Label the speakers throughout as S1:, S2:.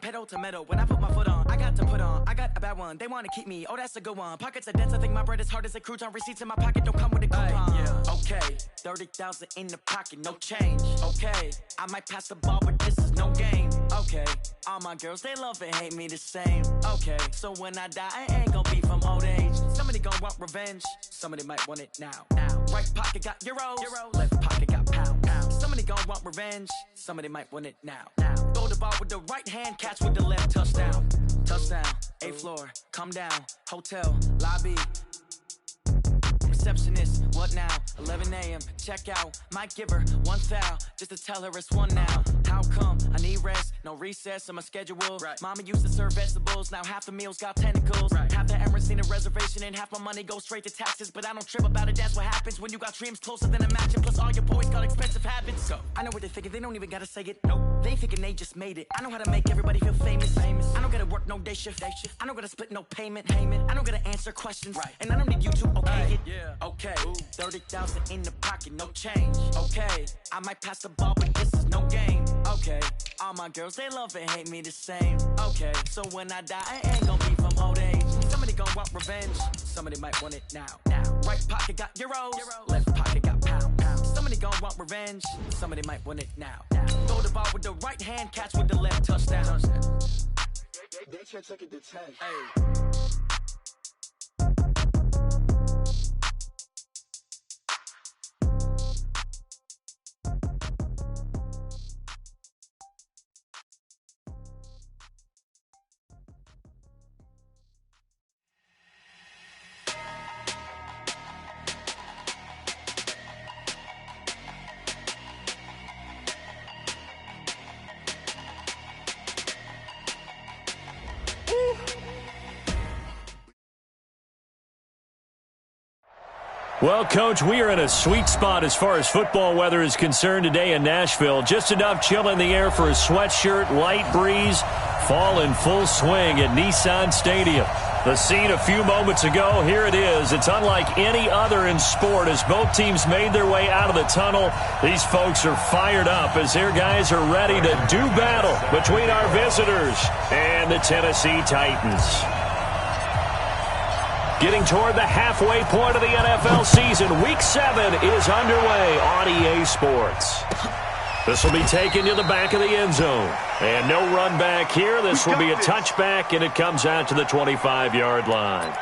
S1: pedal to metal. When I put my foot on, I got to put on. I got a bad one, they wanna keep me. Oh, that's a good one. Pockets are dense, I think my bread is hard as a crouton. Receipts in my pocket don't come with a coupon. Yeah, okay. 30,000 in the pocket, no change. Okay, I might pass the ball, but this is no game. Okay, all my girls, they love and hate me the same. Okay, so when I die, I ain't gon' be from old age. Somebody gon' want revenge, somebody might want it now. Right pocket got euros, left pocket got pounds. Somebody gon' want revenge, somebody might want it now. Throw the ball with the right hand, catch with the left, touchdown. Touchdown, 8th floor, come down, hotel, lobby. Receptionist, what now? 11 a.m. check out. Might give her one foul just to tell her it's one now. How come? I need rest, no recess in my schedule. Right. Mama used to serve vegetables, now half the meals got tentacles. Right. Half the Emirates need a reservation and half my money goes straight to taxes. But I don't trip about it, that's what happens when you got dreams closer than a match. And plus all your boys got expensive habits. So I know what they thinking, they don't even gotta say it. Nope. They thinking they just made it. I know how to make everybody feel famous. I don't gotta work no day shift. I don't gotta split no payment. I don't gotta answer questions. Right. And I don't need you to okay it. Yeah. Okay, 30,000 in the pocket, no change. Okay, I might pass the ball, but this is no game. Okay, all my girls, they love and hate me the same. Okay, so when I die, I ain't gon' be from old age. Somebody gon' want revenge, somebody might want it now. Right pocket got euros, left pocket got pounds. Somebody gon' want revenge, somebody might want it now. Throw the ball with the right hand, catch with the left, touchdown.
S2: They can't take it to 10.
S1: Hey.
S3: Well, Coach, we are in a sweet spot as far as football weather is concerned today in Nashville. Just enough chill in the air for a sweatshirt, light breeze, fall in full swing at Nissan Stadium. The scene a few moments ago, here it is. It's unlike any other in sport as both teams made their way out of the tunnel. These folks are fired up as their guys are ready to do battle between our visitors and the Tennessee Titans. Getting toward the halfway point of the NFL season, Week 7 is underway on EA Sports. This will be taken to the back of the end zone. And no run back here. This will be a touchback, and it comes out to the 25-yard line.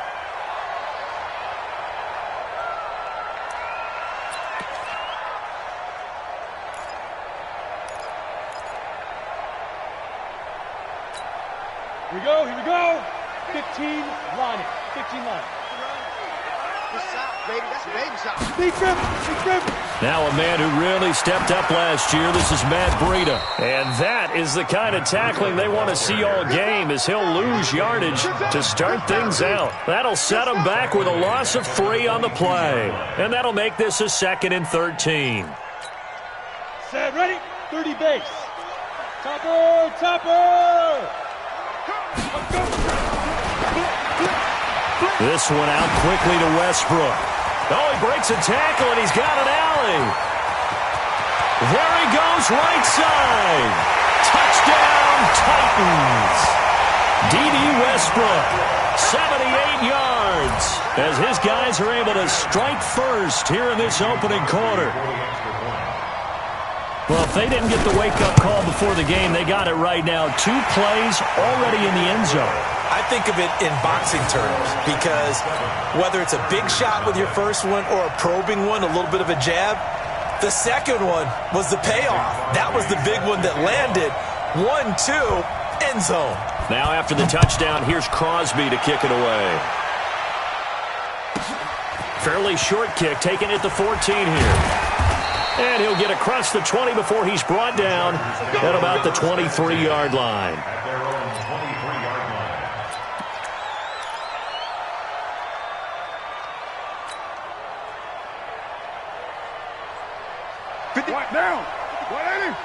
S4: Here we go. 15 line it. 15 line.
S5: Big trip.
S3: Now a man who really stepped up last year. This is Matt Breida. And that is the kind of tackling they want to see all game as he'll lose yardage to start things out. That'll set him back with a loss of 3 on the play. And that'll make this a 2nd and 13.
S4: Set, ready, 30 base. Topper.
S3: This one out quickly to Westbrook. Oh, he breaks a tackle, and he's got an alley. There he goes, right side. Touchdown, Titans. D.D. Westbrook, 78 yards, as his guys are able to strike first here in this opening quarter. Well, if they didn't get the wake-up call before the game, they got it right now. 2 plays already in the end zone.
S6: I think of it in boxing terms because whether it's a big shot with your first one or a probing one, a little bit of a jab, the second one was the payoff. That was the big one that landed. 1-2, end zone.
S3: Now after the touchdown, here's Crosby to kick it away. Fairly short kick, taking it to 14 here. And he'll get across the 20 before he's brought down at about the 23-yard line.
S5: What down? 180.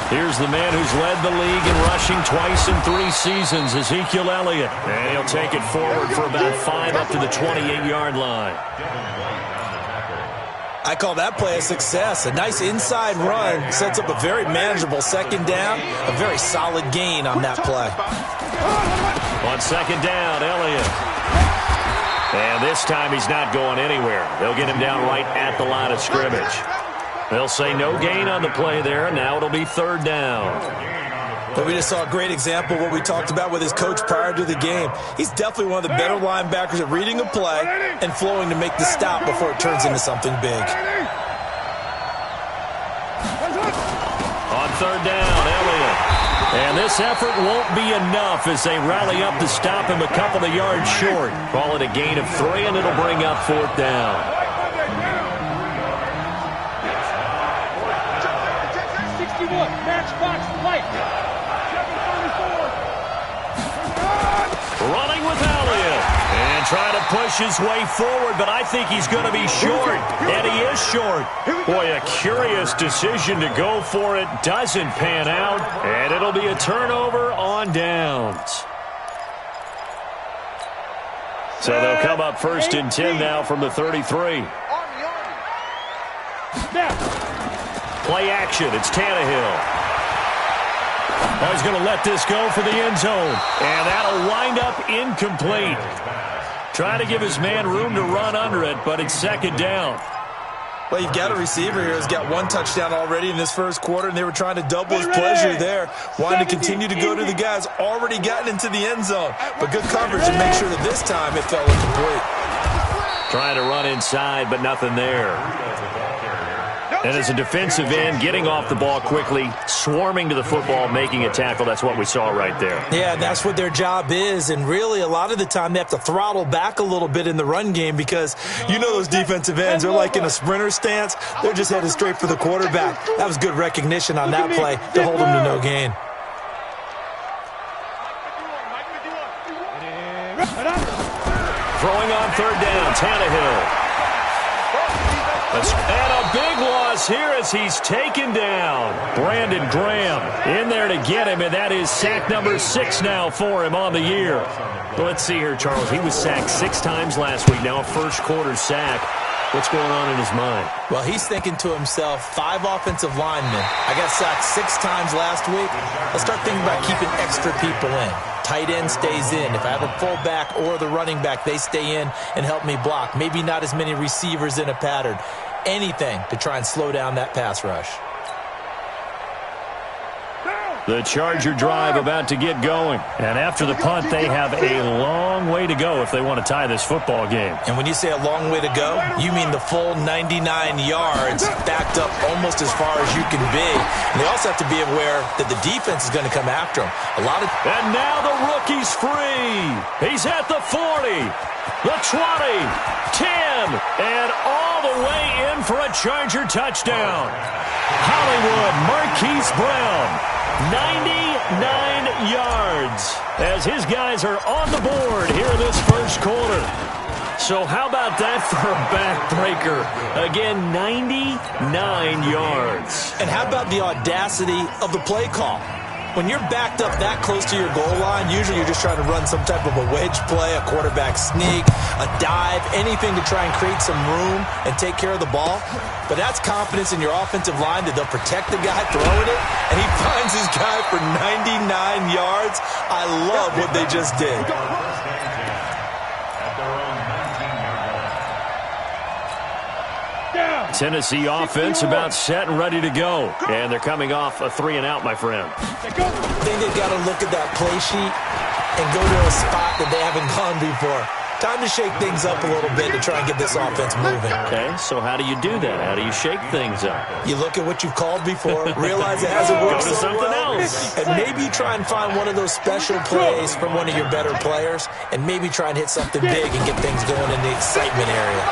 S3: Here's the man who's led the league in rushing twice in 3 seasons, Ezekiel Elliott. And he'll take it forward for about 5 up to the 28-yard line.
S6: I call that play a success. A nice inside run sets up a very manageable second down, a very solid gain on that play.
S3: On second down, Elliott. And this time he's not going anywhere. They'll get him down right at the line of scrimmage. They'll say no gain on the play there, and now it'll be third down.
S6: But we just saw a great example of what we talked about with his coach prior to the game. He's definitely one of the better linebackers at reading a play and flowing to make the stop before it turns into something big.
S3: On third down, Elliott. And this effort won't be enough as they rally up to stop him a couple of yards short. Call it a gain of 3, and it'll bring up fourth down.
S4: Matchbox light.
S3: Running with Elliott. And trying to push his way forward, but I think he's going to be short. And he is short. Boy, a curious decision to go for it. Doesn't pan out. And it'll be a turnover on downs. So they'll come up first and 10 now from the 33. Play action. It's Tannehill. Now he's going to let this go for the end zone. And that'll wind up incomplete. Trying to give his man room to run under it, but it's second down.
S6: Well, you've got a receiver here who's got 1 touchdown already in this first quarter, and they were trying to double his pleasure there. Wanting to continue to go to the guys already gotten into the end zone. But good coverage and make sure that this time it fell incomplete.
S3: Trying to run inside, but nothing there. And as a defensive end, getting off the ball quickly, swarming to the football, making a tackle, that's what we saw right there.
S6: Yeah, that's what their job is. And really, a lot of the time, they have to throttle back a little bit in the run game because you know those defensive ends, they're like in a sprinter stance. They're just headed straight for the quarterback. That was good recognition on that play to hold them to no gain.
S3: Throwing on third down, Tannehill. And a big loss here as he's taken down. Brandon Graham in there to get him, and that is sack number 6 now for him on the year. Well, let's see here, Charles. He was sacked 6 times last week, now a first quarter sack. What's going on in his mind?
S6: Well, he's thinking to himself, 5 offensive linemen. I got sacked 6 times last week. Let's start thinking about keeping extra people in. Tight end stays in. If I have a fullback or the running back, they stay in and help me block. Maybe not as many receivers in a pattern. Anything to try and slow down that pass rush.
S3: The Charger drive about to get going. And after the punt, they have a long way to go if they want to tie this football game.
S6: And when you say a long way to go, you mean the full 99 yards backed up almost as far as you can be. And they also have to be aware that the defense is going to come after them.
S3: And now the rookie's free. He's at the 40, the 20, 10, and all the way in for a Charger touchdown. Hollywood Marquise Brown. 99 yards as his guys are on the board here in this first quarter. So how about that for a backbreaker? Again, 99 yards.
S6: And how about the audacity of the play call? When you're backed up that close to your goal line, usually you're just trying to run some type of a wedge play, a quarterback sneak, a dive, anything to try and create some room and take care of the ball. But that's confidence in your offensive line that they'll protect the guy throwing it, and he finds his guy for 99 yards. I love what they just did.
S3: Tennessee offense about set and ready to go. And they're coming off a 3 and out, my friend.
S6: I think they've got to look at that play sheet and go to a spot that they haven't gone before. Time to shake things up a little bit to try and get this offense moving.
S3: Okay, so how do you do that? How do you shake things up?
S6: You look at what you've called before, realize it hasn't worked
S3: Go to
S6: so
S3: something
S6: well,
S3: else.
S6: and maybe try and find one of those special plays from one of your better players, and maybe try and hit something big and get things going in the excitement area.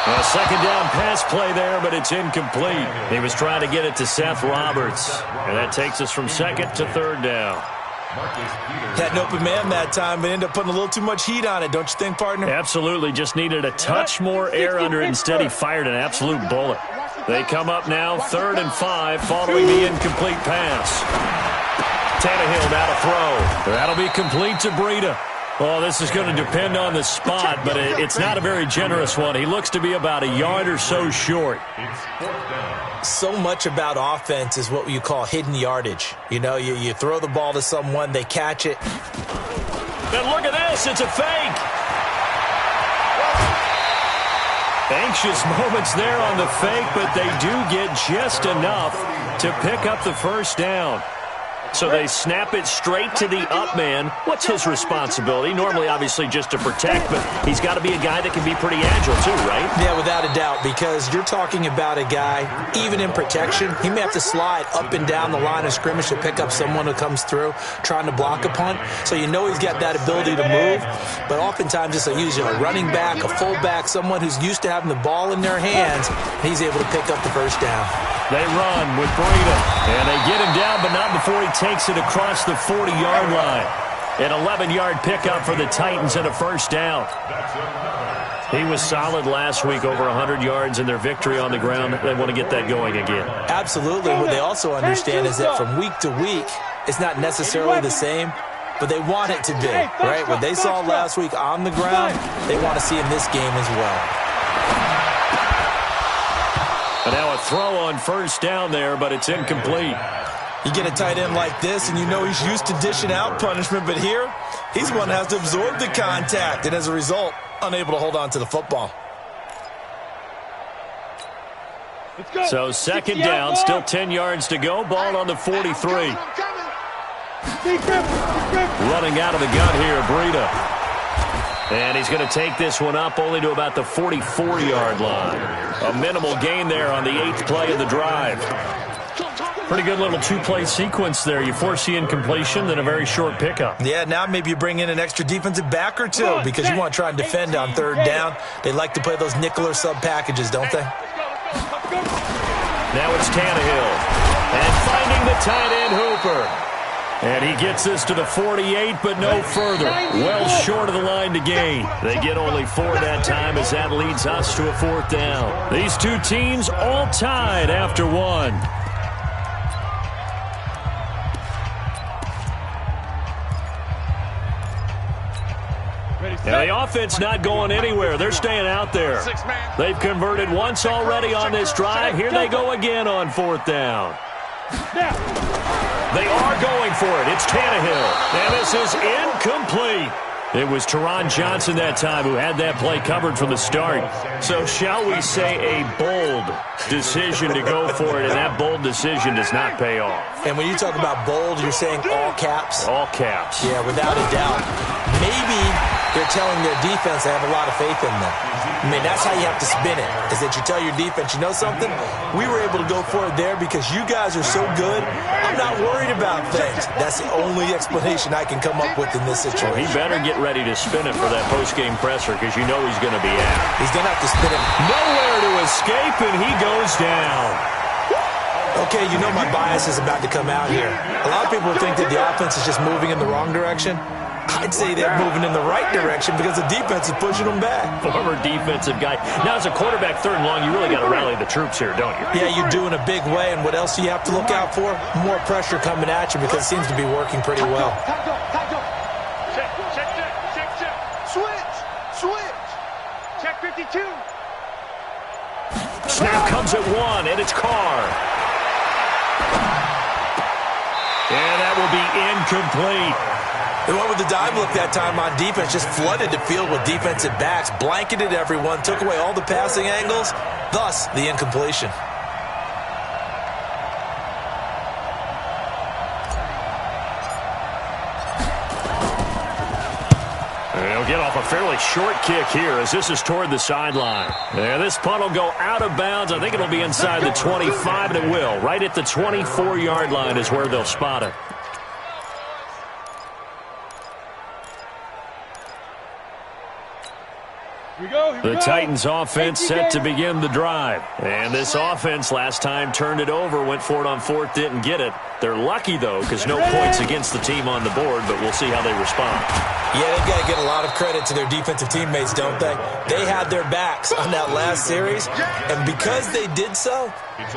S3: A second down pass play there, but it's incomplete. He was trying to get it to Seth Roberts, and that takes us from second to third down.
S6: Had an open man that time, but ended up putting a little too much heat on it, don't you think, partner?
S3: Absolutely, just needed a touch more air under it. Instead, he fired an absolute bullet. They come up now, 3rd and 5, following the incomplete pass. Tannehill now to throw. That'll be complete to Breida. Well, this is going to depend on the spot, but it's not a very generous one. He looks to be about a yard or so short.
S6: So much about offense is what you call hidden yardage. You know, you throw the ball to someone, they catch it.
S3: And look at this. It's a fake. Anxious moments there on the fake, but they do get just enough to pick up the first down. So they snap it straight to the up man. What's his responsibility? Normally, obviously, just to protect, but he's got to be a guy that can be pretty agile too, right?
S6: Yeah, without a doubt, because you're talking about a guy, even in protection, he may have to slide up and down the line of scrimmage to pick up someone who comes through trying to block a punt. So you know he's got that ability to move, but oftentimes it's usually a running back, a fullback, someone who's used to having the ball in their hands, and he's able to pick up the first down.
S3: They run with Breida, and they get him down, but not before he takes it across the 40-yard line. An 11-yard pickup for the Titans and a first down. He was solid last week, over 100 yards in their victory on the ground. They want to get that going again.
S6: Absolutely. What they also understand is that from week to week, it's not necessarily the same, but they want it to be, right? What they saw last week on the ground, they want to see in this game as well.
S3: And now a throw on first down there, but it's incomplete.
S6: You get a tight end like this, and you know he's used to dishing out punishment, but here, he's one that has to absorb the contact, and as a result, unable to hold on to the football.
S3: So second down, still 10 yards to go. Ball on the 43. Running out of the gun here, Breida. And he's going to take this one up only to about the 44-yard line. A minimal gain there on the 8th play of the drive. Pretty good little two-play sequence there. You force the incompletion, then a very short pickup.
S6: Yeah, now maybe you bring in an extra defensive back or two because you want to try and defend on third down. They like to play those nickel or sub packages, don't they?
S3: Now it's Tannehill. And finding the tight end Hooper. And he gets this to the 48, but no further. Well short of the line to gain. They get only 4 that time as that leads us to a 4th down. These two teams all tied after 1. Now the offense not going anywhere. They're staying out there. They've converted once already on this drive. Here they go again on 4th down. They are going for it. It's Tannehill. And this is incomplete. It was Teron Johnson that time who had that play covered from the start. So shall we say a bold decision to go for it, and that bold decision does not pay off.
S6: And when you talk about bold, you're saying all caps?
S3: All caps.
S6: Yeah, without a doubt. Maybe they're telling their defense they have a lot of faith in them. I mean, that's how you have to spin it, is that you tell your defense, you know something? We were able to go for it there because you guys are so good. I'm not worried about things. That's the only explanation I can come up with in this situation.
S3: Well, he better get ready to spin it for that post-game presser because you know he's going to be out.
S6: He's going to have to spin it.
S3: Nowhere to escape, and he goes down.
S6: Okay, you know my bias is about to come out here. A lot of people think that the offense is just moving in the wrong direction. I'd say they're moving in the right direction because the defense is pushing them back.
S3: Former defensive guy. Now, as a quarterback, 3rd and long, you really got to rally the troops here, don't you?
S6: Yeah, you do in a big way. And what else do you have to look out for? More pressure coming at you because it seems to be working pretty well.
S5: Check. Switch. Check 52.
S3: Snap comes at 1, and it's Carr. And that will be incomplete.
S6: They went with the dive look that time on defense, just flooded the field with defensive backs, blanketed everyone, took away all the passing angles, thus the incompletion.
S3: They'll get off a fairly short kick here as this is toward the sideline. Yeah, this punt will go out of bounds. I think it'll be inside the 25, and it will. Right at the 24-yard line is where they'll spot it.
S4: Here we go.
S3: The Titans offense set to begin the drive. And this offense last time turned it over, went for it on fourth, didn't get it. They're lucky, though, because no points against the team on the board, but we'll see how they respond.
S6: Yeah, they've got to get a lot of credit to their defensive teammates, don't they? They had their backs on that last series, and because they did so,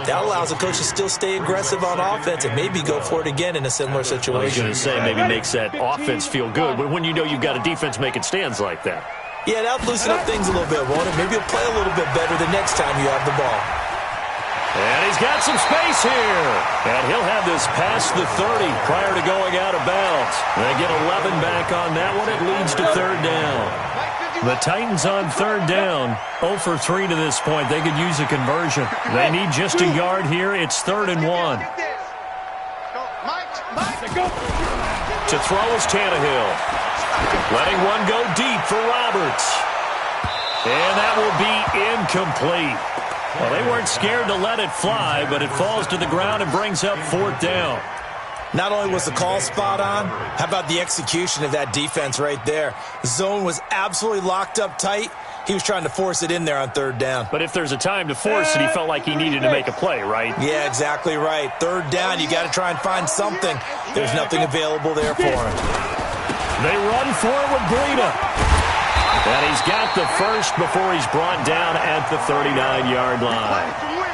S6: that allows the coach to still stay aggressive on offense and maybe go for it again in a similar situation.
S3: I was going to say, maybe makes that offense feel good, but when you know you've got a defense making stands like that.
S6: Yeah, that'll loosen up things a little bit, won't it? Maybe he'll play a little bit better the next time you have the ball.
S3: And he's got some space here. And he'll have this past the 30 prior to going out of bounds. They get 11 back on that one. It leads to third down. The Titans on third down, 0 for 3 to this point. They could use a conversion. They need just a yard here. It's 3rd and 1. To throw is Tannehill. Letting one go deep for Roberts. And that will be incomplete. Well, they weren't scared to let it fly, but it falls to the ground and brings up 4th down.
S6: Not only was the call spot on, how about the execution of that defense right there? The zone was absolutely locked up tight. He was trying to force it in there on 3rd down.
S3: But if there's a time to force it, he felt like he needed to make a play, right?
S6: Yeah, exactly right. 3rd down, you got to try and find something. There's nothing available there for him.
S3: They run for it with Breida. And he's got the first before he's brought down at the 39-yard line.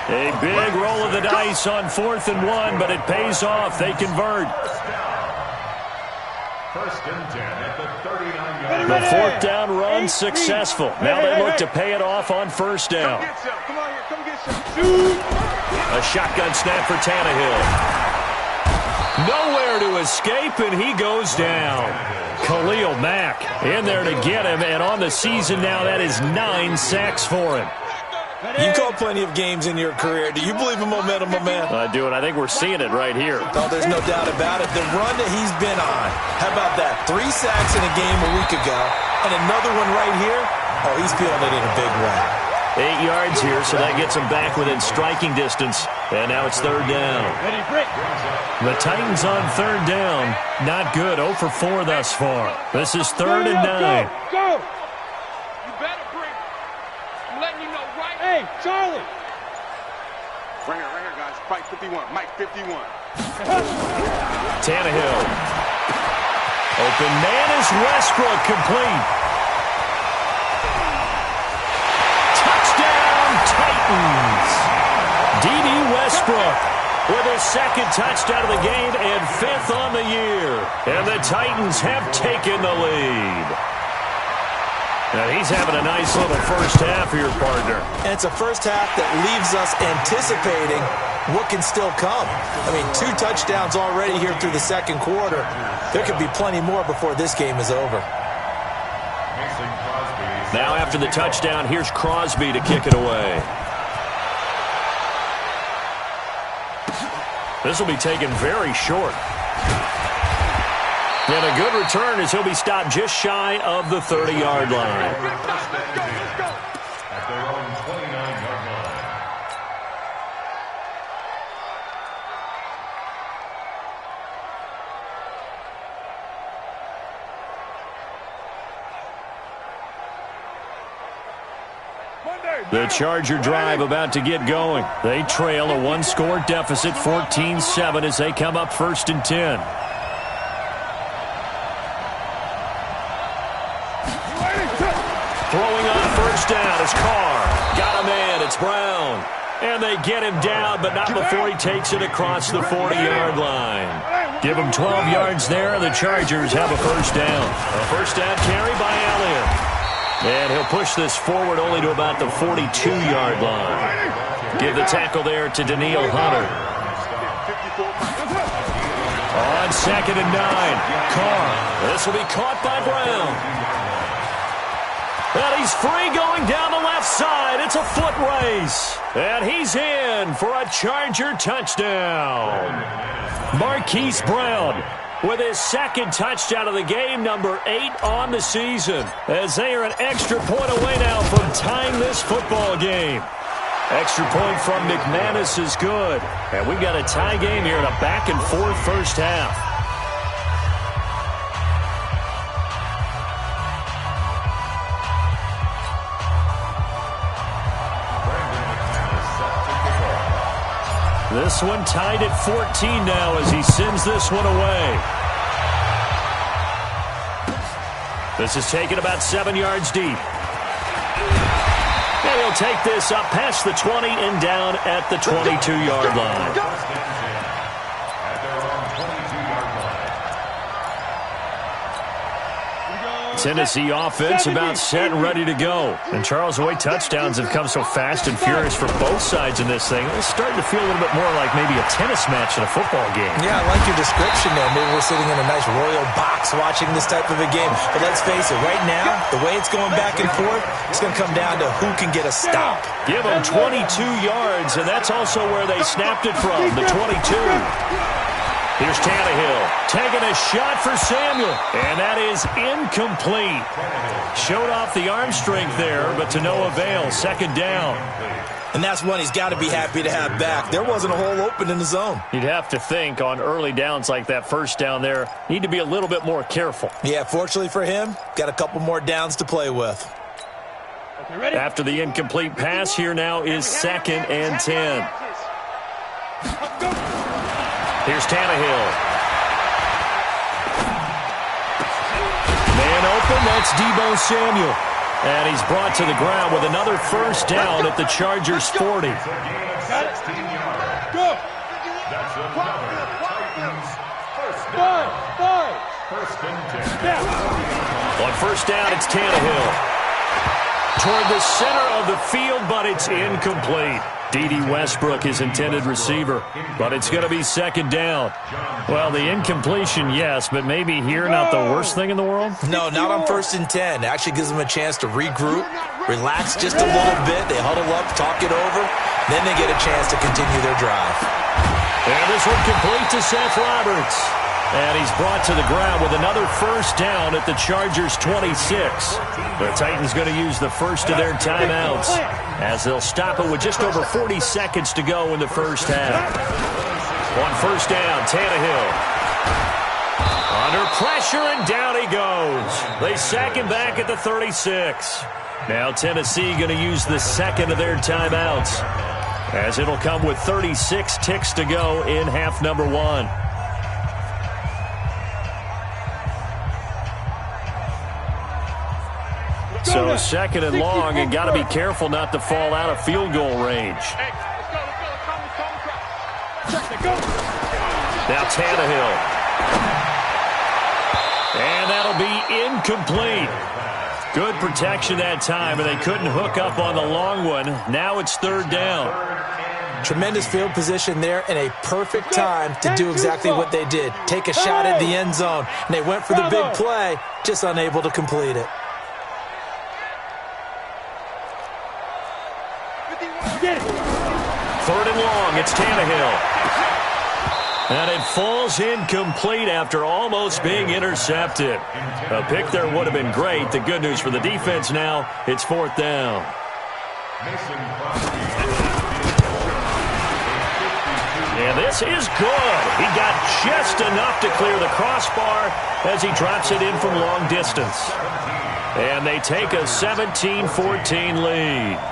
S3: A big roll of the dice on 4th and 1, but it pays off. They convert.
S7: 1st and 10 at the 39-yard line.
S3: The 4th down run successful. Now they look to pay it off on 1st down. A shotgun snap for Tannehill. Nowhere to escape, and he goes down. Khalil Mack in there to get him, and on the season now, that is 9 sacks for him.
S6: You've called plenty of games in your career. Do you believe in momentum, my man?
S3: I do, and I think we're seeing it right here.
S6: Oh, there's no doubt about it. The run that he's been on. How about that? 3 sacks in a game a week ago, and another one right here. Oh, he's feeling it in a big way.
S3: 8 yards here, so that gets him back within striking distance. And now it's 3rd down. The Titans on 3rd down. Not good. 0 for 4 thus far. This is 3rd and 9.
S4: Go!
S5: You better bring. I'm letting you know right.
S4: Hey, Charlie!
S5: Right here, guys. Mike 51. Mike 51.
S3: Tannehill. Open man is Westbrook, complete. Titans. D.D. Westbrook with his 2nd touchdown of the game and 5th on the year. And the Titans have taken the lead. Now he's having a nice little first half here, partner.
S6: And it's a first half that leaves us anticipating what can still come. I mean, 2 touchdowns already here through the 2nd quarter. There could be plenty more before this game is over.
S3: Now after the touchdown, here's Crosby to kick it away. This will be taken very short. And a good return as he'll be stopped just shy of the 30-yard line.
S7: At their own 29-yard line.
S3: The Charger drive about to get going. They trail a 1-score deficit, 14-7, as they come up 1st and 10. Throwing on 1st down is Carr. Got a man. It's Brown. And they get him down, but not before he takes it across the 40-yard line. Give him 12 yards there, and the Chargers have a 1st down. A 1st down carry by Elliott. And he'll push this forward only to about the 42-yard line. Give the tackle there to Daniil Hunter. On 2nd and 9, Carr. This will be caught by Brown. And he's free going down the left side. It's a foot race. And he's in for a Charger touchdown. Marquise Brown with his 2nd touchdown of the game, number 8 on the season, as they are an extra point away now from tying this football game. Extra point from McManus is good. And we've got a tie game here in a back-and-forth first half. This one tied at 14 now as he sends this one away. This is taken about 7 yards deep. And he'll take this up past the 20 and down at the 22-yard line. Tennessee offense about set and ready to go. And Charles, the way touchdowns have come so fast and furious for both sides in this thing, it's starting to feel a little bit more like maybe a tennis match in a football game.
S6: Yeah, I like your description there. Maybe we're sitting in a nice royal box watching this type of a game. But let's face it, right now, the way it's going back and forth, it's going to come down to who can get a stop.
S3: Give them 22 yards, and that's also where they snapped it from, the 22. Here's Tannehill taking a shot for Samuel, and that is incomplete. Showed off the arm strength there, but to no avail. Second down.
S6: And that's one he's got to be happy to have back. There wasn't a hole open in the zone.
S3: You'd have to think on early downs like that first down there, need to be a little bit more careful.
S6: Yeah, fortunately for him, got a couple more downs to play with.
S3: After the incomplete pass, here now is 2nd and 10. Here's Tannehill. Man open, that's Deebo Samuel. And he's brought to the ground with another first down at the Chargers' 40.
S4: Go.
S7: That's another Titans first down.
S3: On first down, it's Tannehill. Toward the center of the field, but it's incomplete. D.D. Westbrook, his intended receiver, but it's going to be second down. Well, the incompletion, yes, but maybe here not the worst thing in the world?
S6: No, not on 1st and 10. It actually gives them a chance to regroup, relax just a little bit. They huddle up, talk it over, then they get a chance to continue their drive.
S3: And this one complete to Seth Roberts. And he's brought to the ground with another first down at the Chargers' 26. The Titans going to use the first of their timeouts as they'll stop it with just over 40 seconds to go in the first half. On first down, Tannehill. Under pressure, and down he goes. They sack him back at the 36. Now Tennessee going to use the second of their timeouts as it'll come with 36 ticks to go in half number 1. So second and long, and got to be careful not to fall out of field goal range. Now Tannehill. And that'll be incomplete. Good protection that time, and they couldn't hook up on the long one. Now it's third down.
S6: Tremendous field position there and a perfect time to do exactly what they did. Take a shot at the end zone, and they went for the big play, just unable to complete it.
S3: Third and long, it's Tannehill. And it falls incomplete after almost being intercepted. A pick there would have been great. The good news for the defense now, it's fourth down. And this is good. He got just enough to clear the crossbar as he drops it in from long distance. And they take a 17-14 lead.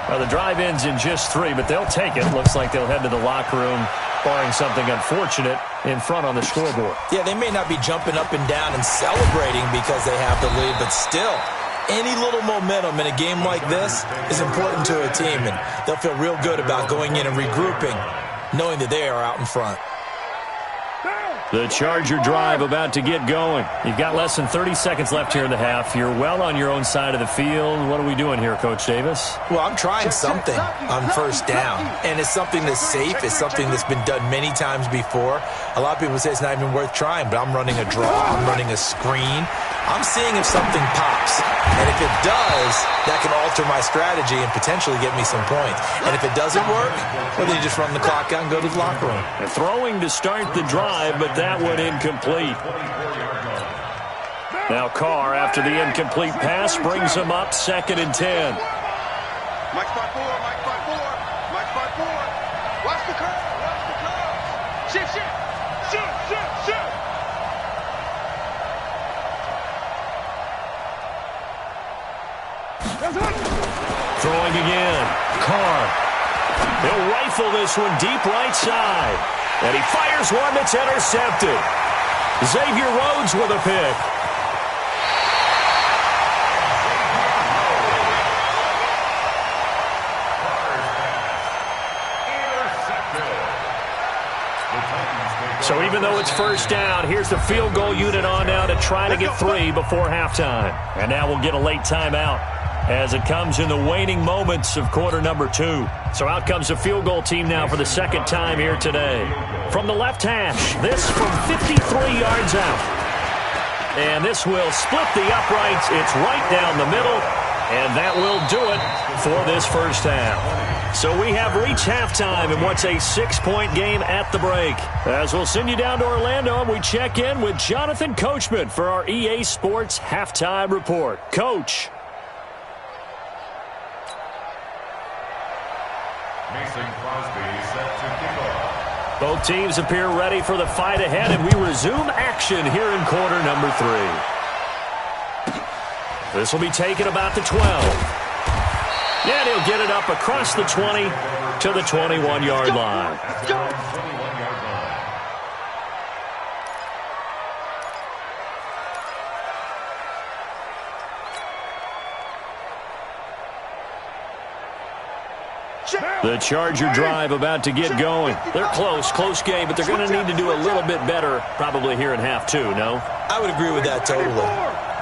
S3: Well, the drive ends in just 3, but they'll take it. Looks like they'll head to the locker room, barring something unfortunate, in front on the scoreboard.
S6: Yeah, they may not be jumping up and down and celebrating because they have the lead, but still, any little momentum in a game like this is important to a team, and they'll feel real good about going in and regrouping, knowing that they are out in front.
S3: The Charger drive about to get going. You've got less than 30 seconds left here in the half. You're well on your own side of the field. What are we doing here, Coach Davis?
S6: Well, I'm trying something on first down, and it's something that's safe. It's something that's been done many times before. A lot of people say it's not even worth trying, but I'm running a draw. I'm running a screen. I'm seeing if something pops, and if it does, that can alter my strategy and potentially get me some points. And if it doesn't work, well, then you just run the clock out and go to the locker room.
S3: They're throwing to start the drive, but that one incomplete. Now Carr, after the incomplete pass, brings him up 2nd and 10.
S5: Mike 5-4, Mike 5-4, Mike 5-4. Watch the curve, watch the curve. Shift, shift, shoot, shoot, shoot.
S3: Throwing again. Carr. He'll rifle this one deep right side. And he fires one that's intercepted. Xavier Rhodes with a pick. So even though it's first down, here's the field goal unit on now to try to get 3 before halftime. And now we'll get a late timeout as it comes in the waning moments of quarter number 2. So out comes the field goal team now for the second time here today. From the left hash, this from 53 yards out. And this will split the uprights. It's right down the middle. And that will do it for this first half. So we have reached halftime in what's a 6-point game at the break. As we'll send you down to Orlando, and we check in with Jonathan Coachman for our EA Sports Halftime Report. Coach.
S7: Mason Crosby set to kick off.
S3: Both teams appear ready for the fight ahead, and we resume action here in quarter number 3. This will be taken about the 12. And he'll get it up across the 20 to the 21-yard line. The Charger drive about to get going. They're close game, but they're going to need to do a little bit better probably here in half 2, no?
S6: I would agree with that totally.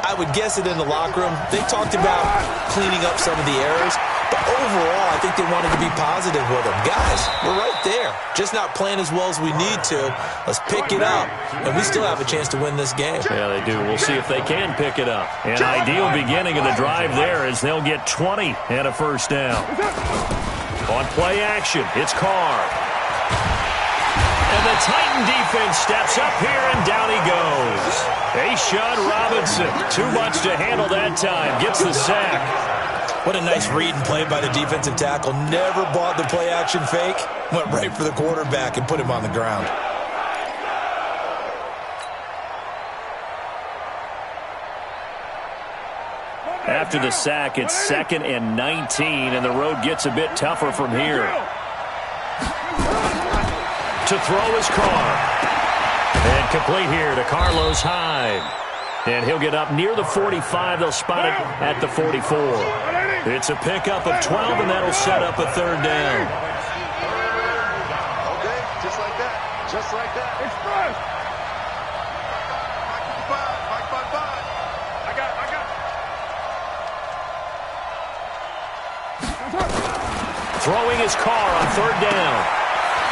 S6: I would guess it in the locker room. They talked about cleaning up some of the errors, but overall, I think they wanted to be positive with them. Guys, we're right there. Just not playing as well as we need to. Let's pick it up, and we still have a chance to win this game.
S3: Yeah, they do. We'll see if they can pick it up. An ideal beginning of the drive there as they'll get 20 and a first down. On play action, it's Carr. And the Titan defense steps up here, and down he goes. Ashawn Robinson, too much to handle that time, gets the sack.
S6: What a nice read and play by the defensive tackle. Never bought the play action fake. Went right for the quarterback and put him on the ground.
S3: After the sack, it's 2nd and 19, and the road gets a bit tougher from here. To throw is Carr. And complete here to Carlos Hyde. And he'll get up near the 45. They'll spot it at the 44. It's a pickup of 12, and that'll set up a third down.
S5: Okay, just like that. Just like that.
S4: Express.
S5: Mike 5.
S4: I got.
S3: Throwing his Carr on third down.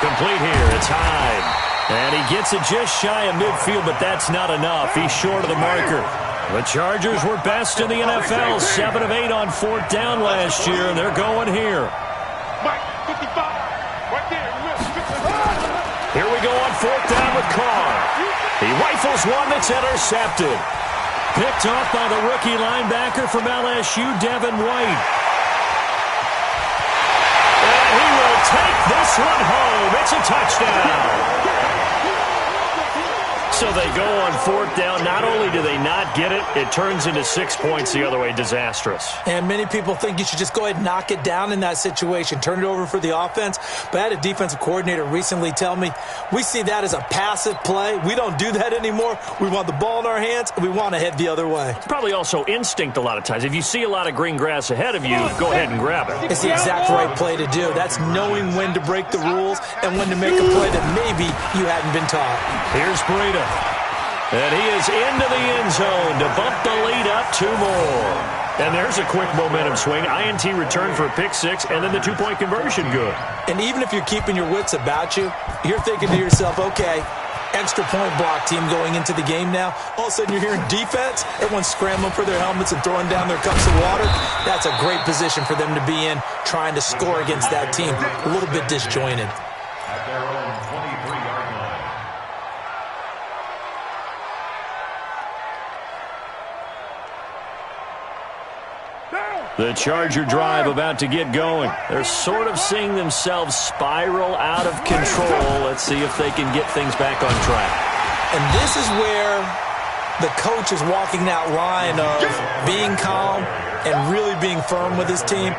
S3: Complete here. It's Hyde. And he gets it just shy of midfield, but that's not enough. He's short of the marker. The Chargers were best in the NFL, 7 of 8 on fourth down last year, and they're going here.
S4: Mike, 55. Right there.
S3: Here we go on fourth down with Carr. He rifles one that's intercepted. Picked off by the rookie linebacker from LSU, Devin White. And he will take this one home. It's a touchdown. So they go on fourth down. Not only do they not get it, it turns into 6 points the other way. Disastrous.
S6: And many people think you should just go ahead and knock it down in that situation. Turn it over for the offense. But I had a defensive coordinator recently tell me, we see that as a passive play. We don't do that anymore. We want the ball in our hands, and we want to head the other way.
S3: Probably also instinct a lot of times. If you see a lot of green grass ahead of you, go ahead and grab it.
S6: It's the exact right play to do. That's knowing when to break the rules and when to make a play that maybe you hadn't been taught.
S3: Here's Breida. And he is into the end zone to bump the lead up 2 more. And there's a quick momentum swing. INT return for a pick 6, and then the 2-point conversion good.
S6: And even if you're keeping your wits about you, you're thinking to yourself, okay, extra point block team going into the game now. All of a sudden you're hearing defense, everyone's scrambling for their helmets and throwing down their cups of water. That's a great position for them to be in, trying to score against that team. A little bit disjointed.
S7: At their own 23-yard line.
S3: The Charger drive about to get going. They're sort of seeing themselves spiral out of control. Let's see if they can get things back on track.
S6: And this is where the coach is walking that line of being calm and really being firm with his team.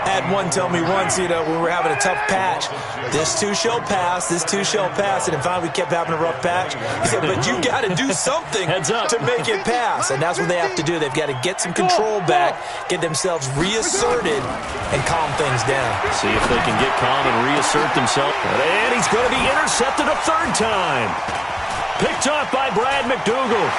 S6: I had one tell me once, when we were having a tough patch, this too shall pass, this too shall pass, and finally we kept having a rough patch. He said, but you got to do something to make it pass, and that's what they have to do. They've got to get some control back, get themselves reasserted, and calm things down.
S3: See if they can get calm and reassert themselves. And he's going to be intercepted a third time. Picked off by Brad McDougal.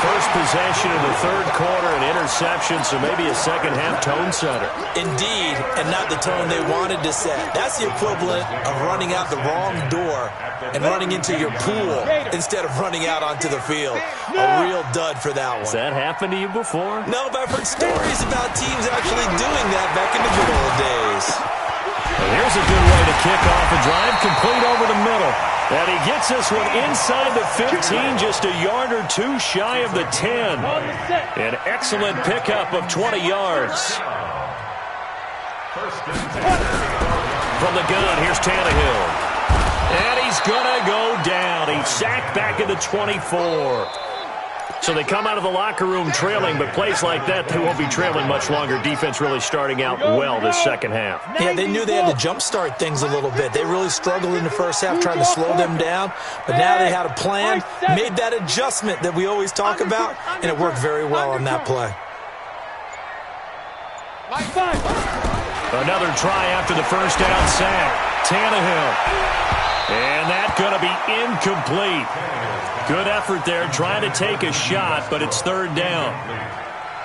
S3: First possession in the third quarter, an interception, so maybe a second-half tone setter.
S6: Indeed, and not the tone they wanted to set. That's the equivalent of running out the wrong door and running into your pool instead of running out onto the field. A real dud for that one.
S3: Has that happened to you before?
S6: No, but I've heard stories about teams actually doing that back in the good old days.
S3: And here's a good way to kick off a drive, complete over the middle. And he gets this one inside the 15, just a yard or two shy of the 10. An excellent pickup of 20 yards. From the gun, here's Tannehill. And he's going to go down. He's sacked back at the 24. So they come out of the locker room trailing, but plays like that, they won't be trailing much longer. Defense really starting out well this second half.
S6: Yeah, they knew they had to jumpstart things a little bit. They really struggled in the first half trying to slow them down, but now they had a plan, made that adjustment that we always talk about, and it worked very well on that play.
S3: Another try after the first down sack. Tannehill. And that's going to be incomplete. Good effort there, trying to take a shot, but it's third down.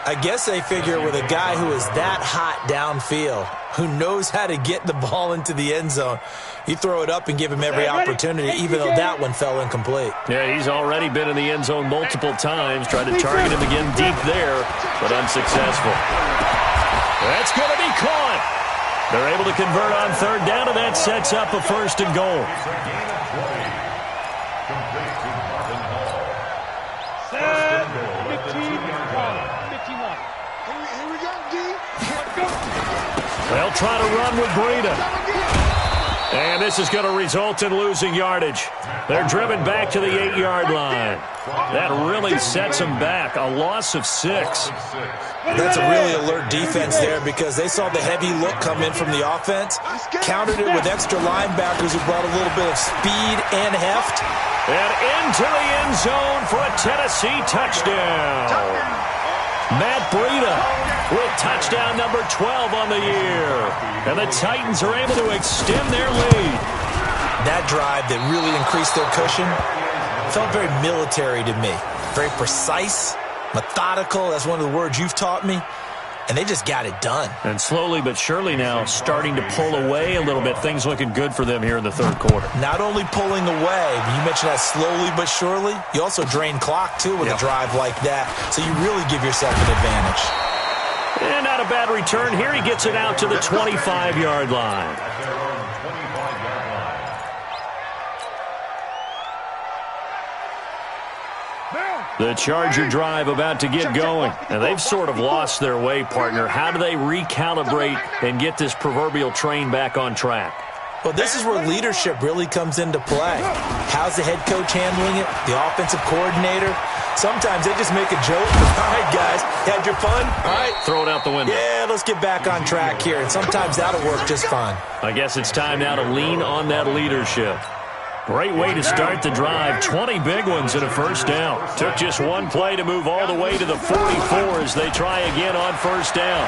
S6: I guess they figure with a guy who is that hot downfield, who knows how to get the ball into the end zone, you throw it up and give him every opportunity, even though that one fell incomplete.
S3: Yeah, he's already been in the end zone multiple times, tried to target him again deep there, but unsuccessful. That's going to be caught. They're able to convert on third down, and that sets up a first and goal. They'll try to run with Breida. And this is going to result in losing yardage. They're driven back to the 8-yard line. That really sets them back. A loss of 6.
S6: That's a really alert defense there because they saw the heavy look come in from the offense, countered it with extra linebackers who brought a little bit of speed and heft.
S3: And into the end zone for a Tennessee touchdown. Matt Breida with touchdown number 12 on the year. And the Titans are able to extend their lead.
S6: That drive that really increased their cushion felt very military to me. Very precise, methodical. That's one of the words you've taught me. And they just got it done.
S3: And slowly but surely now starting to pull away a little bit. Things looking good for them here in the third quarter.
S6: Not only pulling away, but you mentioned that slowly but surely. You also drain clock, too, with a drive like that. So you really give yourself an advantage.
S3: And not a bad return here. He gets it out to the 25-yard line. The Charger drive about to get going. And they've sort of lost their way, partner. How do they recalibrate and get this proverbial train back on track?
S6: Well, this is where leadership really comes into play. How's the head coach handling it? The offensive coordinator? Sometimes they just make a joke. All right, guys, had your fun? All right.
S3: Throw it out the window.
S6: Yeah, let's get back on track here. And sometimes that'll work just fine.
S3: I guess it's time now to lean on that leadership. Great way to start the drive. 20 big ones and a first down. Took just one play to move all the way to the 44 as they try again on first down.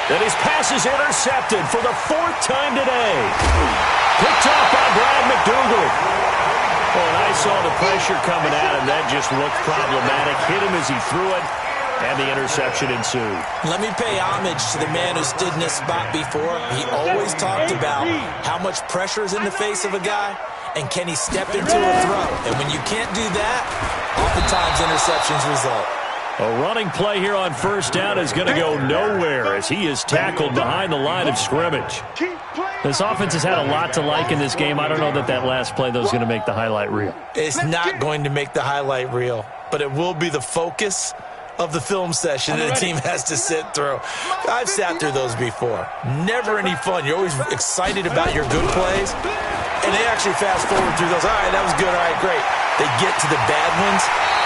S3: And his pass is intercepted for the 4th time today. Picked off by Brad McDougal. Oh, and I saw the pressure coming at him. That just looked problematic. Hit him as he threw it. And the interception ensued.
S6: Let me pay homage to the man who stood in this spot before. He always talked about how much pressure is in the face of a guy, and can he step into a throw. And when you can't do that, oftentimes interceptions result.
S3: A running play here on first down is going to go nowhere as he is tackled behind the line of scrimmage. This offense has had a lot to like in this game. I don't know that that last play, though, is going to make the highlight reel.
S6: It's not going to make the highlight reel, but it will be the focus of the film session that a team has to sit through. I've sat through those before. Never any fun. You're always excited about your good plays, and they actually fast forward through those. All right, that was good. All right, great. They get to the bad ones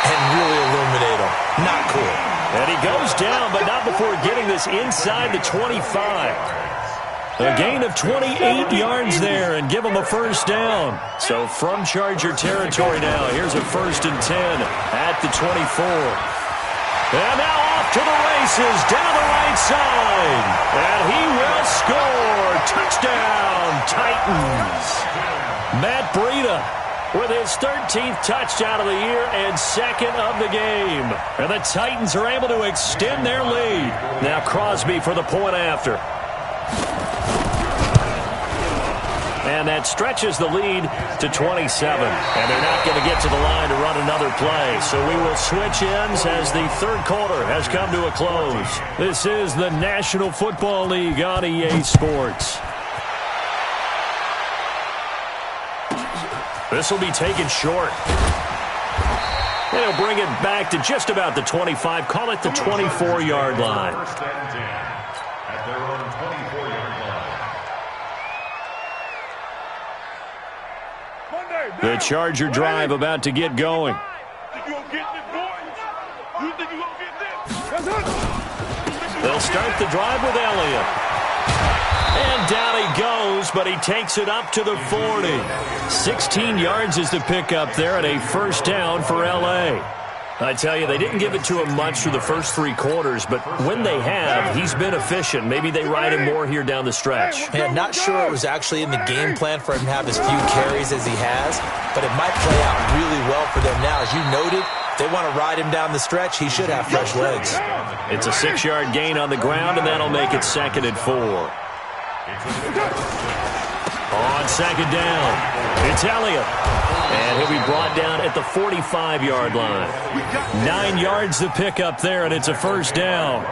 S6: and really illuminate them. Not cool.
S3: And he goes down, but not before getting this inside the 25. A gain of 28 yards there and give him a first down. So from Charger territory now, here's a 1st and 10 at the 24. And now off to the races down the right side. And he will score. Touchdown, Titans. Matt Breida with his 13th touchdown of the year and 2nd of the game. And the Titans are able to extend their lead. Now Crosby for the point after. And that stretches the lead to 27. And they're not going to get to the line to run another play. So we will switch ends as the third quarter has come to a close. This is the National Football League on EA Sports. This will be taken short. And he'll bring it back to just about the 25. Call it the 24-yard line.
S7: First and 10 at their own 24-yard line.
S3: The Charger drive about to get going. They'll start the drive with Elliott. And down he goes, but he takes it up to the 40. 16 yards is the pickup there and a first down for L.A. I tell you, they didn't give it to him much through the first 3 quarters, but when they have, he's been efficient. Maybe they ride him more here down the stretch.
S6: Yeah, not sure it was actually in the game plan for him to have as few carries as he has, but it might play out really well for them now. As you noted, they want to ride him down the stretch. He should have fresh legs.
S3: It's a 6-yard gain on the ground, and that'll make it 2nd and 4. On 2nd down, it's Elliott. And he'll be brought down at the 45-yard line. 9 yards to pick up there, and it's a first down.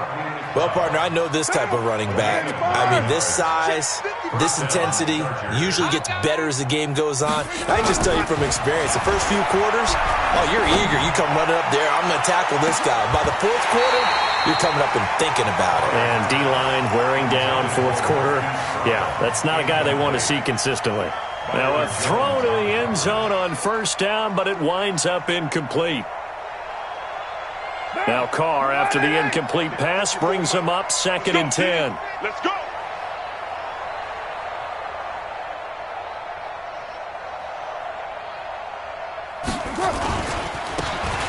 S6: Well, partner, I know this type of running back. I mean, this size, this intensity usually gets better as the game goes on. I can just tell you from experience, the first few quarters, oh, you're eager. You come running up there, I'm going to tackle this guy. By the 4th quarter, you're coming up and thinking about it.
S3: And D-line wearing down 4th quarter. Yeah, that's not a guy they want to see consistently. Now a throw to the end zone on first down, but it winds up incomplete. Now Carr, after the incomplete pass, brings him up 2nd and 10.
S5: Let's go.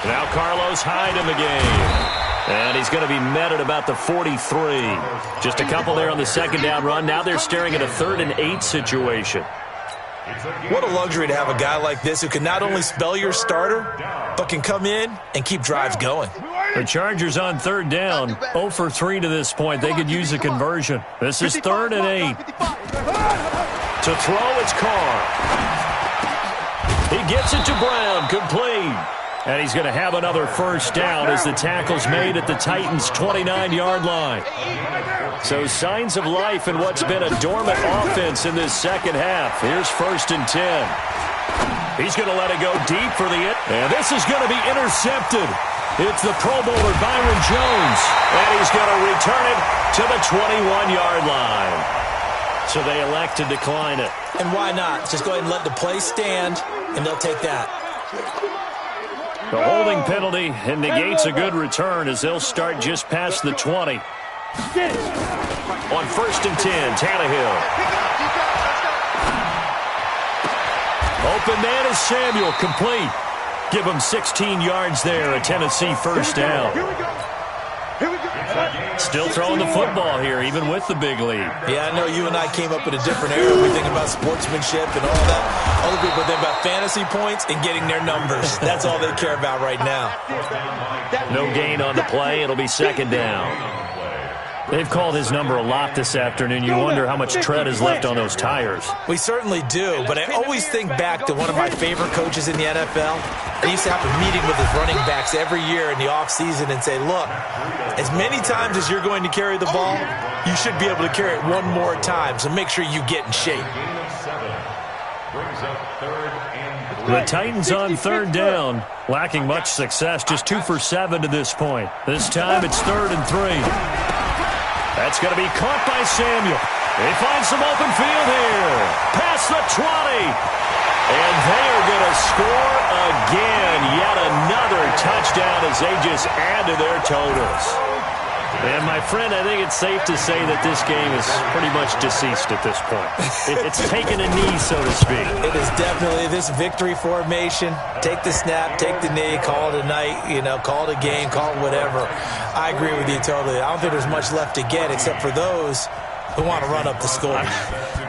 S3: Now Carlos Hyde in the game. And he's going to be met at about the 43. Just a couple there on the 2nd down run. Now they're staring at a 3rd and 8 situation.
S6: What a luxury to have a guy like this who can not only spell your starter, but can come in and keep drives going.
S3: The Chargers on 3rd down, 0 for 3 to this point. They could use a conversion. This is 3rd and 8. To throw, it's Carr. He gets it to Brown, complete. And he's going to have another first down as the tackle's made at the Titans' 29-yard line. So signs of life in what's been a dormant offense in this second half. Here's 1st and 10. He's going to let it go deep for the end. And this is going to be intercepted. It's the Pro Bowler Byron Jones. And he's going to return it to the 21-yard line. So they elect to decline it.
S6: And why not? Just go ahead and let the play stand, and they'll take that.
S3: The holding penalty and negates a good return as they'll start just past the 20. On 1st and 10, Tannehill. Open man is Samuel, complete. Give him 16 yards there, a Tennessee first down. Still throwing the football here, even with the big lead.
S6: Yeah, I know you and I came up in a different era. We think about sportsmanship and all that. Other people think about fantasy points and getting their numbers. That's all they care about right now.
S3: No gain on the play. It'll be 2nd down. They've called his number a lot this afternoon. You wonder how much tread is left on those tires.
S6: We certainly do, but I always think back to one of my favorite coaches in the NFL. I used to have a meeting with his running backs every year in the offseason and say, look, as many times as you're going to carry the ball, you should be able to carry it one more time, so make sure you get in shape.
S3: The Titans on 3rd down, lacking much success, just 2 for 7 to this point. This time it's 3rd and 3. That's going to be caught by Samuel. He finds some open field here. Past the 20. And they are going to score again. Yet another touchdown as they just add to their totals. And, my friend, I think it's safe to say that this game is pretty much deceased at this point. It's taken a knee, so to speak.
S6: It is definitely this victory formation. Take the snap, take the knee, call it a night, call it a game, call it whatever. I agree with you totally. I don't think there's much left to get except for those who want to run up the score.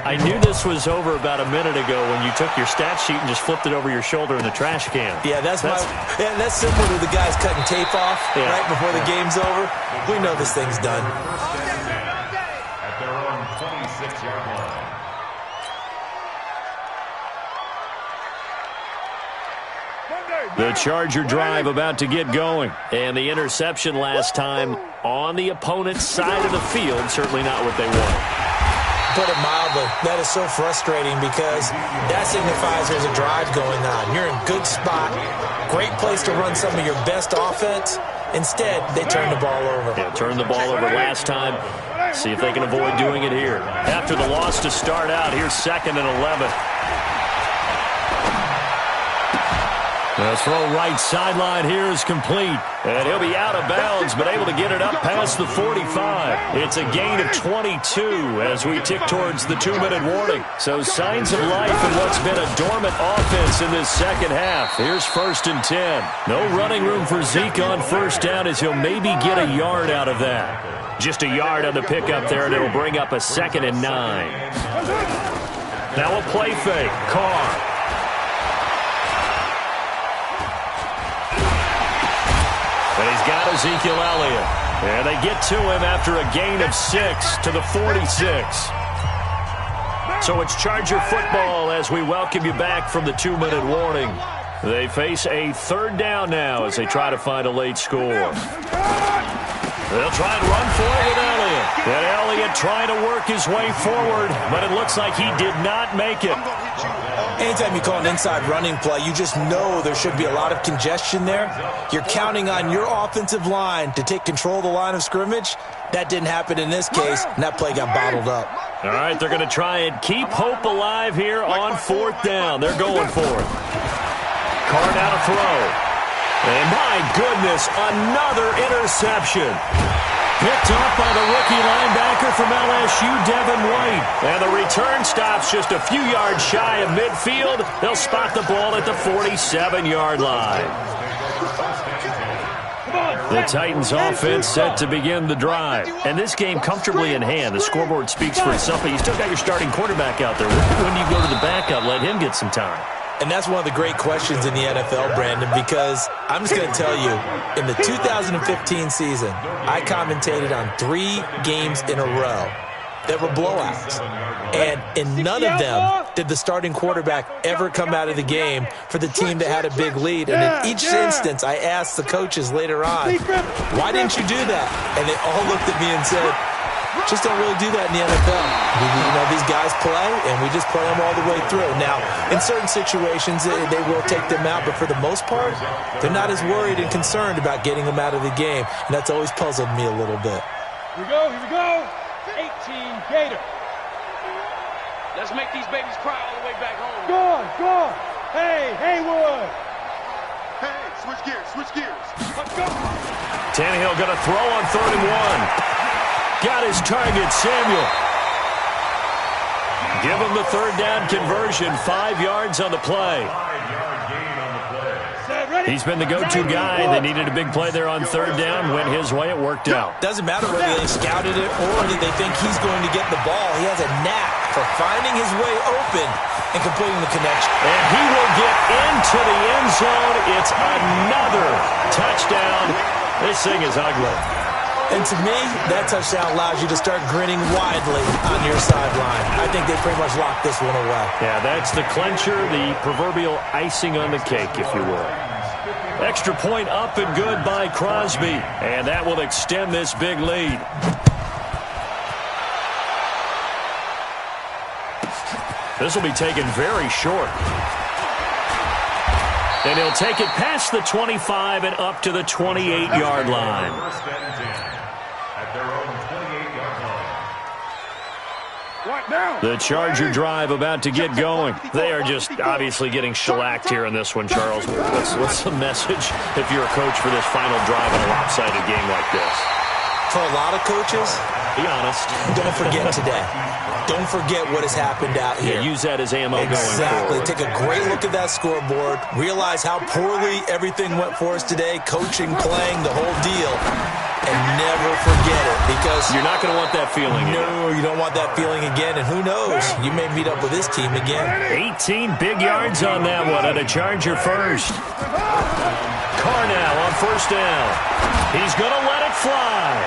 S3: I knew this was over about a minute ago when you took your stat sheet and just flipped it over your shoulder in the trash can.
S6: Yeah, that's similar to the guys cutting tape off right before the game's over. We know this thing's done.
S7: At their own 26-yard line.
S3: The Charger drive about to get going. And the interception last time on the opponent's side of the field, certainly not what they wanted.
S6: Put it mildly, that is so frustrating because that signifies there's a drive going on. You're in good spot, great place to run some of your best offense. Instead, they turn the ball over.
S3: Yeah, turned the ball over last time. See if they can avoid doing it here. After the loss to start out, here's 2nd and 11. The throw right sideline here is complete. And he'll be out of bounds, but able to get it up past the 45. It's a gain of 22 as we tick towards the 2-minute warning. So signs of life in what's been a dormant offense in this second half. Here's 1st and 10. No running room for Zeke on first down as he'll maybe get a yard out of that. Just a yard on the pickup there, and it'll bring up a 2nd and 9. Now a play fake. Carr. And he's got Ezekiel Elliott. And they get to him after a gain of 6 to the 46. So it's Charger football as we welcome you back from the 2-minute warning. They face a 3rd down now as they try to find a late score. They'll try and run for it with Elliott. And Elliott trying to work his way forward, but it looks like he did not make it.
S6: Anytime you call an inside running play, you just know there should be a lot of congestion there. You're counting on your offensive line to take control of the line of scrimmage. That didn't happen in this case, and that play got bottled up.
S3: All right, they're going to try and keep hope alive here on 4th down. They're going for it. Carr now to throw. And my goodness, another interception. Picked up by the rookie linebacker from LSU, Devin White. And the return stops just a few yards shy of midfield. They'll spot the ball at the 47-yard line. The Titans offense set to begin the drive. And this game comfortably in hand. The scoreboard speaks for itself, but you still got your starting quarterback out there. When do you go to the backup, let him get some time?
S6: And that's one of the great questions in the NFL, Brandon, because I'm just going to tell you, in the 2015 season, I commentated on 3 games in a row that were blowouts. And in none of them did the starting quarterback ever come out of the game for the team that had a big lead. And in each instance, I asked the coaches later on, why didn't you do that? And they all looked at me and said, just don't really do that in the NFL. These guys play, and we just play them all the way through. Now, in certain situations, they will take them out, but for the most part, they're not as worried and concerned about getting them out of the game, and that's always puzzled me a little bit.
S4: Here we go. 18 Gator.
S5: Let's make these babies cry all the way back home.
S4: Go on. Hey, Haywood.
S5: Hey, switch gears.
S4: Let's go.
S3: Tannehill going to throw on 3rd and 1. Got his target, Samuel. Give him the 3rd down conversion, 5 yards on the play.
S7: 5-yard gain on the play.
S3: He's been the go-to guy. They needed a big play there on 3rd down. Went his way. It worked out.
S6: Doesn't matter whether they scouted it or did they think he's going to get the ball. He has a knack for finding his way open and completing the connection.
S3: And he will get into the end zone. It's another touchdown. This thing is ugly.
S6: And to me, that touchdown allows you to start grinning widely on your sideline. I think they pretty much locked this one away.
S3: Yeah, that's the clincher, the proverbial icing on the cake, if you will. Extra point up and good by Crosby. And that will extend this big lead. This will be taken very short. And he'll take it past the 25 and up to the 28-yard line.
S7: First and 10 at their own 28-yard line.
S3: The Charger drive about to get going. They are just obviously getting shellacked here in this one, Charles. What's the message if you're a coach for this final drive in a lopsided game like this?
S6: For a lot of coaches,
S3: be honest.
S6: Don't forget today. Don't forget what has happened out here.
S3: Yeah, use that as ammo going forward.
S6: Exactly. Take a great look at that scoreboard. Realize how poorly everything went for us today. Coaching, playing, the whole deal. And never forget it, because
S3: you're not going to want that feeling again.
S6: No, you don't want that feeling again. And who knows? You may meet up with this team again.
S3: 18 big yards on that one, and a Charger first. Carr now on first down. He's going to let it fly.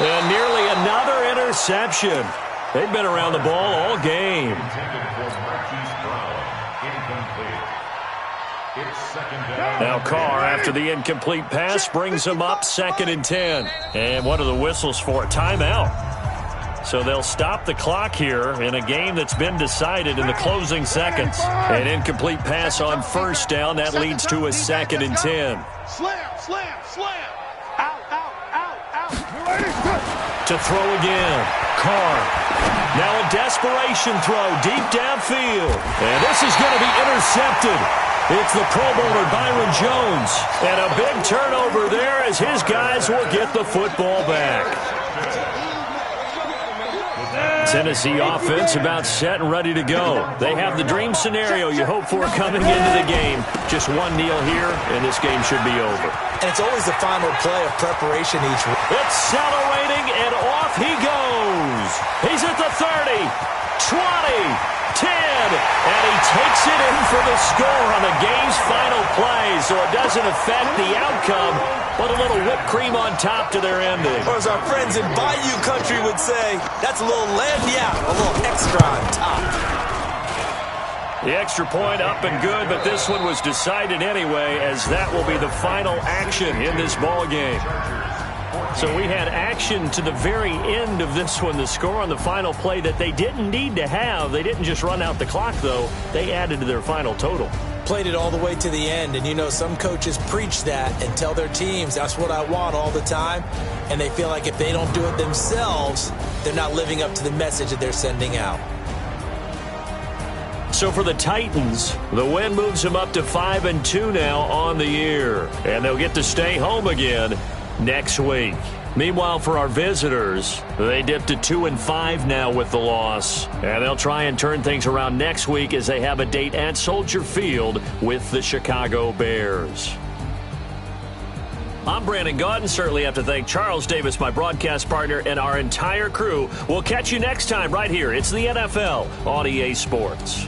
S3: And nearly another interception. They've been around the ball all game. Now Carr, after the incomplete pass, brings him up 2nd and 10. And what are the whistles for? A timeout. So they'll stop the clock here in a game that's been decided in the closing seconds. An incomplete pass on first down. That leads to a 2nd and 10.
S5: Slam. Out.
S3: To throw again. Carr. Now a desperation throw deep downfield. And this is going to be intercepted. It's the Pro Bowler Byron Jones. And a big turnover there as his guys will get the football back. Tennessee offense about set and ready to go. They have the dream scenario you hope for coming into the game. Just one kneel here, and this game should be over.
S6: And it's always the final play of preparation each week.
S3: Accelerating, and off he goes. He's at the 30, 20, 10, and he takes it in for the score on the game's final play, so it doesn't affect the outcome, but a little whipped cream on top to their ending.
S6: Or as our friends in Bayou Country would say, that's a little a little extra on top.
S3: The extra point up and good, but this one was decided anyway, as that will be the final action in this ball game. So we had action to the very end of this one, the score on the final play that they didn't need to have. They didn't just run out the clock, though. They added to their final total.
S6: Played it all the way to the end, and you know some coaches preach that and tell their teams, that's what I want all the time, and they feel like if they don't do it themselves, they're not living up to the message that they're sending out.
S3: So for the Titans, the win moves them up to 5-2 now on the year, and they'll get to stay home again next week. Meanwhile, for our visitors, they dip to 2-5 now with the loss. And they'll try and turn things around next week as they have a date at Soldier Field with the Chicago Bears. I'm Brandon Gaudin. Certainly have to thank Charles Davis, my broadcast partner, and our entire crew. We'll catch you next time right here. It's the NFL on EA Sports.